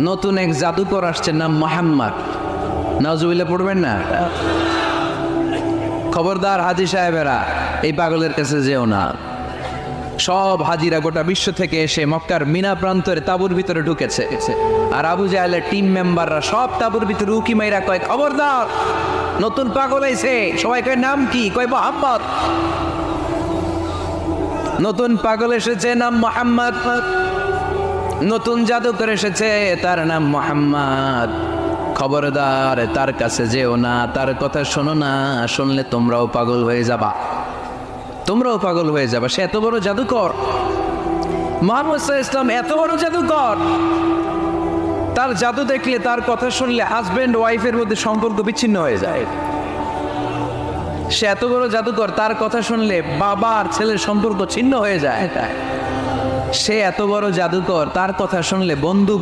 নতুন এক জাদুকর আসছে, নাম মোহাম্মদ। নাউজুবিল্লাহ পড়বেন না। খবরদার হাজি সাহেবেরা, এই পাগলের কাছে যেও না। সব হাজিরা গোটা বিশ্ব থেকে এসে মক্কার মিনা প্রান্তরে তাঁবুর ভিতরে ঢুকেছে, আর আবু জাহেলের টিম মেম্বাররা সব তাঁবুর ভিতরে উকি মাইরা কয়, খবরদার নতুন পাগল আইছে। সবাই কয় নাম কি? কয় মোহাম্মদ। নতুন পাগল এসেছে, নাম মোহাম্মদ। নতুন জাদুকর এসেছে, তার নাম মোহাম্মদ। খবরদার তার কাছে যেও না, তার কথা শোনো না, শুনলে তোমরাও পাগল হয়ে যাবা, তোমরাও পাগল হয়ে যাবা। সে এত বড় জাদুকর, মুহাম্মদ সাল্লাল্লাহু আলাইহি ওয়াসাল্লাম এত বড় জাদুকর। তার জাদু দেখলে, তার কথা শুনলে হাজবেন্ড ওয়াইফের মধ্যে সম্পর্ক বিচ্ছিন্ন হয়ে যায়। সে এত বড় জাদুকর, তার কথা শুনলে বাবা আর ছেলের সম্পর্ক ছিন্ন হয়ে যায়। সে এত বড় জাদুকর, তার কথা শুনলে বন্ধু